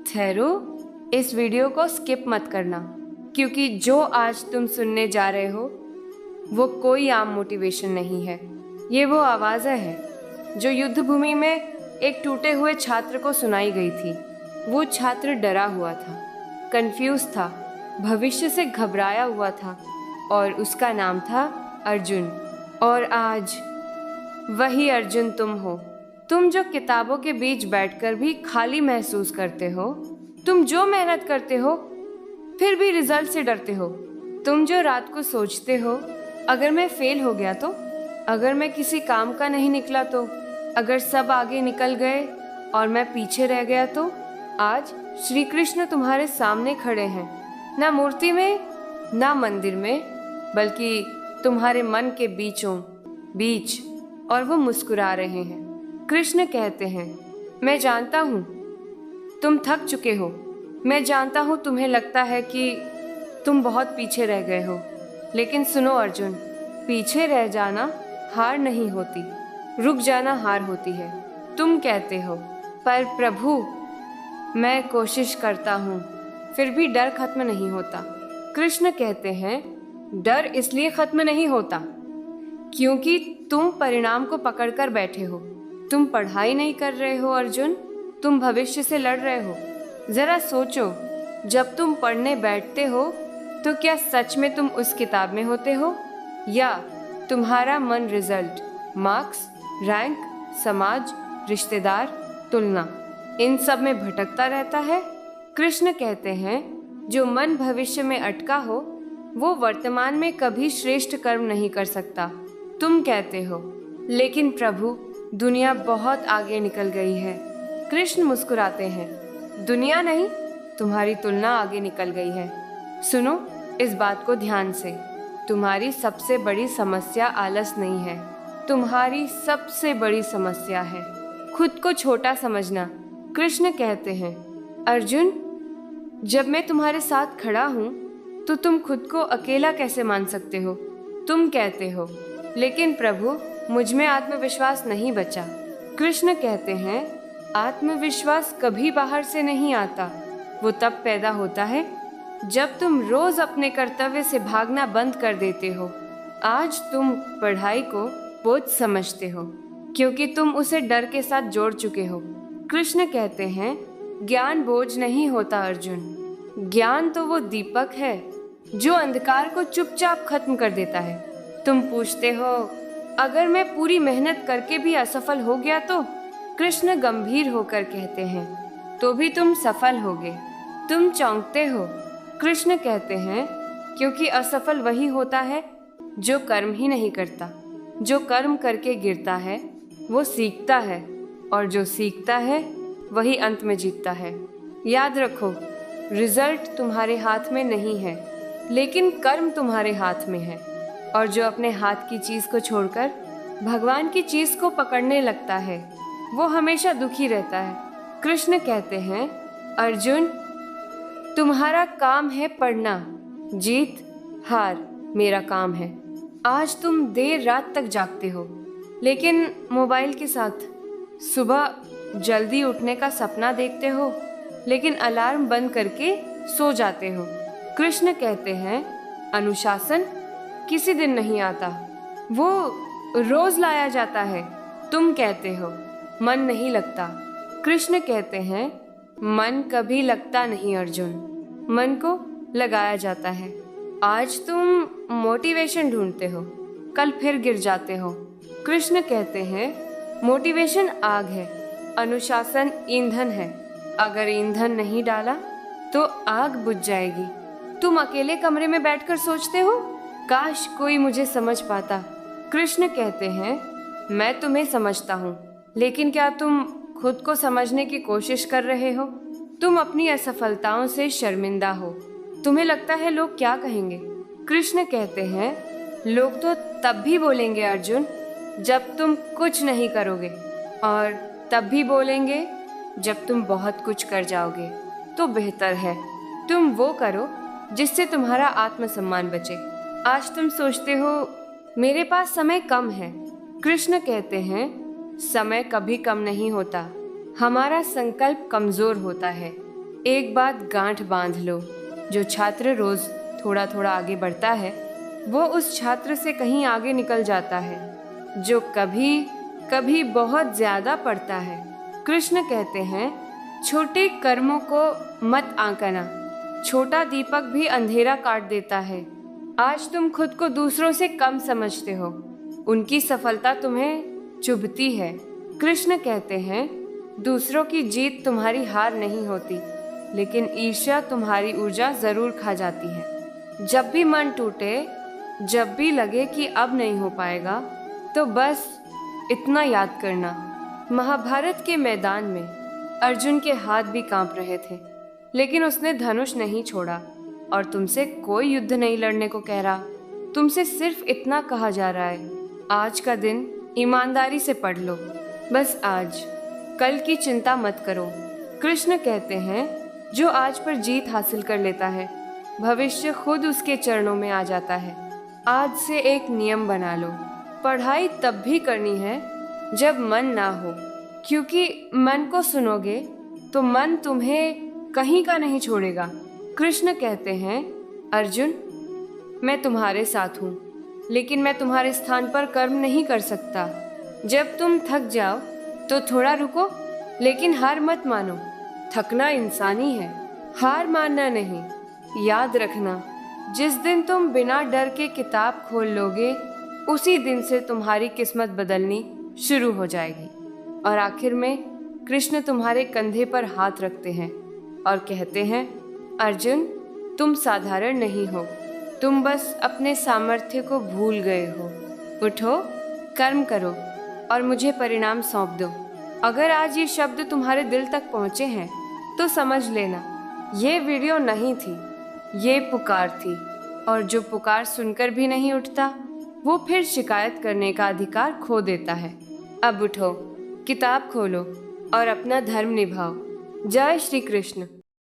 ठहरो, इस वीडियो को स्किप मत करना, क्योंकि जो आज तुम सुनने जा रहे हो वो कोई आम मोटिवेशन नहीं है। ये वो आवाज़ें हैं जो युद्ध भूमि में एक टूटे हुए छात्र को सुनाई गई थी। वो छात्र डरा हुआ था, कंफ्यूज था, भविष्य से घबराया हुआ था और उसका नाम था अर्जुन। और आज वही अर्जुन तुम हो। तुम जो किताबों के बीच बैठकर भी खाली महसूस करते हो, तुम जो मेहनत करते हो फिर भी रिजल्ट से डरते हो, तुम जो रात को सोचते हो अगर मैं फेल हो गया तो, अगर मैं किसी काम का नहीं निकला तो, अगर सब आगे निकल गए और मैं पीछे रह गया तो। आज श्री कृष्ण तुम्हारे सामने खड़े हैं, ना मूर्ति में ना मंदिर में, बल्कि तुम्हारे मन के बीच, और वो मुस्कुरा रहे हैं। कृष्ण कहते हैं, मैं जानता हूँ तुम थक चुके हो, मैं जानता हूँ तुम्हें लगता है कि तुम बहुत पीछे रह गए हो, लेकिन सुनो अर्जुन, पीछे रह जाना हार नहीं होती, रुक जाना हार होती है। तुम कहते हो पर प्रभु मैं कोशिश करता हूँ फिर भी डर खत्म नहीं होता। कृष्ण कहते हैं, डर इसलिए खत्म नहीं होता क्योंकि तुम परिणाम को पकड़कर बैठे हो। तुम पढ़ाई नहीं कर रहे हो अर्जुन, तुम भविष्य से लड़ रहे हो। जरा सोचो, जब तुम पढ़ने बैठते हो तो क्या सच में तुम उस किताब में होते हो, या तुम्हारा मन रिजल्ट, मार्क्स, रैंक, समाज, रिश्तेदार, तुलना, इन सब में भटकता रहता है। कृष्ण कहते हैं, जो मन भविष्य में अटका हो वो वर्तमान में कभी श्रेष्ठ कर्म नहीं कर सकता। तुम कहते हो लेकिन प्रभु दुनिया बहुत आगे निकल गई है। कृष्ण मुस्कुराते हैं, दुनिया नहीं, तुम्हारी तुलना आगे निकल गई है। सुनो इस बात को ध्यान से, तुम्हारी सबसे बड़ी समस्या आलस नहीं है, तुम्हारी सबसे बड़ी समस्या है खुद को छोटा समझना। कृष्ण कहते हैं, अर्जुन जब मैं तुम्हारे साथ खड़ा हूँ तो तुम खुद को अकेला कैसे मान सकते हो। तुम कहते हो लेकिन प्रभु मुझ में आत्मविश्वास नहीं बचा। कृष्ण कहते हैं, आत्मविश्वास कभी बाहर से नहीं आता, वो तब पैदा होता है जब तुम रोज अपने कर्तव्य से भागना बंद कर देते हो। आज तुम पढ़ाई को बोझ समझते हो क्योंकि तुम उसे डर के साथ जोड़ चुके हो। कृष्ण कहते हैं, ज्ञान बोझ नहीं होता अर्जुन, ज्ञान तो वो दीपक है जो अंधकार को चुपचाप खत्म कर देता है। तुम पूछते हो अगर मैं पूरी मेहनत करके भी असफल हो गया तो। कृष्ण गंभीर होकर कहते हैं, तो भी तुम सफल होगे। तुम चौंकते हो। कृष्ण कहते हैं, क्योंकि असफल वही होता है जो कर्म ही नहीं करता। जो कर्म करके गिरता है वो सीखता है, और जो सीखता है वही अंत में जीतता है। याद रखो, रिजल्ट तुम्हारे हाथ में नहीं है, लेकिन कर्म तुम्हारे हाथ में है। और जो अपने हाथ की चीज को छोड़कर भगवान की चीज को पकड़ने लगता है वो हमेशा दुखी रहता है। कृष्ण कहते हैं, अर्जुन तुम्हारा काम है पढ़ना, जीत हार मेरा काम है। आज तुम देर रात तक जागते हो, लेकिन मोबाइल के साथ। सुबह जल्दी उठने का सपना देखते हो, लेकिन अलार्म बंद करके सो जाते हो। कृष्ण कहते हैं, अनुशासन किसी दिन नहीं आता, वो रोज लाया जाता है। तुम कहते हो मन नहीं लगता। कृष्ण कहते हैं, मन कभी लगता नहीं अर्जुन, मन को लगाया जाता है। आज तुम मोटिवेशन ढूंढते हो, कल फिर गिर जाते हो। कृष्ण कहते हैं, मोटिवेशन आग है, अनुशासन ईंधन है। अगर ईंधन नहीं डाला तो आग बुझ जाएगी। तुम अकेले कमरे में बैठकर सोचते हो, काश कोई मुझे समझ पाता। कृष्ण कहते हैं, मैं तुम्हें समझता हूँ, लेकिन क्या तुम खुद को समझने की कोशिश कर रहे हो। तुम अपनी असफलताओं से शर्मिंदा हो, तुम्हें लगता है लोग क्या कहेंगे। कृष्ण कहते हैं, लोग तो तब भी बोलेंगे अर्जुन जब तुम कुछ नहीं करोगे, और तब भी बोलेंगे जब तुम बहुत कुछ कर जाओगे। तो बेहतर है तुम वो करो जिससे तुम्हारा आत्मसम्मान बचे। आज तुम सोचते हो मेरे पास समय कम है। कृष्ण कहते हैं, समय कभी कम नहीं होता, हमारा संकल्प कमजोर होता है। एक बात गांठ बांध लो, जो छात्र रोज थोड़ा थोड़ा आगे बढ़ता है वो उस छात्र से कहीं आगे निकल जाता है जो कभी कभी बहुत ज्यादा पढ़ता है। कृष्ण कहते हैं, छोटे कर्मों को मत आंकना, छोटा दीपक भी अंधेरा काट देता है। आज तुम खुद को दूसरों से कम समझते हो, उनकी सफलता तुम्हें चुभती है। कृष्ण कहते हैं, दूसरों की जीत तुम्हारी हार नहीं होती, लेकिन ईर्ष्या तुम्हारी ऊर्जा जरूर खा जाती है। जब भी मन टूटे, जब भी लगे कि अब नहीं हो पाएगा, तो बस इतना याद करना, महाभारत के मैदान में अर्जुन के हाथ भी कांप रहे थे, लेकिन उसने धनुष नहीं छोड़ा। और तुमसे कोई युद्ध नहीं लड़ने को कह रहा, तुमसे सिर्फ इतना कहा जा रहा है, आज का दिन ईमानदारी से पढ़ लो, बस आज, कल की चिंता मत करो। कृष्ण कहते हैं, जो आज पर जीत हासिल कर लेता है, भविष्य खुद उसके चरणों में आ जाता है। आज से एक नियम बना लो, पढ़ाई तब भी करनी है जब मन ना हो, क्योंकि मन को सुनोगे तो मन तुम्हें कहीं का नहीं छोड़ेगा। कृष्ण कहते हैं, अर्जुन, मैं तुम्हारे साथ हूँ, लेकिन मैं तुम्हारे स्थान पर कर्म नहीं कर सकता। जब तुम थक जाओ तो थोड़ा रुको, लेकिन हार मत मानो। थकना इंसानी है, हार मानना नहीं। याद रखना, जिस दिन तुम बिना डर के किताब खोल लोगे, उसी दिन से तुम्हारी किस्मत बदलनी शुरू हो जाएगी। और आखिर में कृष्ण तुम्हारे कंधे पर हाथ रखते हैं और कहते हैं, अर्जुन, तुम साधारण नहीं हो, तुम बस अपने सामर्थ्य को भूल गए हो। उठो, कर्म करो और मुझे परिणाम सौंप दो। अगर आज ये शब्द तुम्हारे दिल तक पहुँचे हैं तो समझ लेना, ये वीडियो नहीं थी, ये पुकार थी। और जो पुकार सुनकर भी नहीं उठता, वो फिर शिकायत करने का अधिकार खो देता है। अब उठो, किताब खोलो और अपना धर्म निभाओ। जय श्री कृष्ण।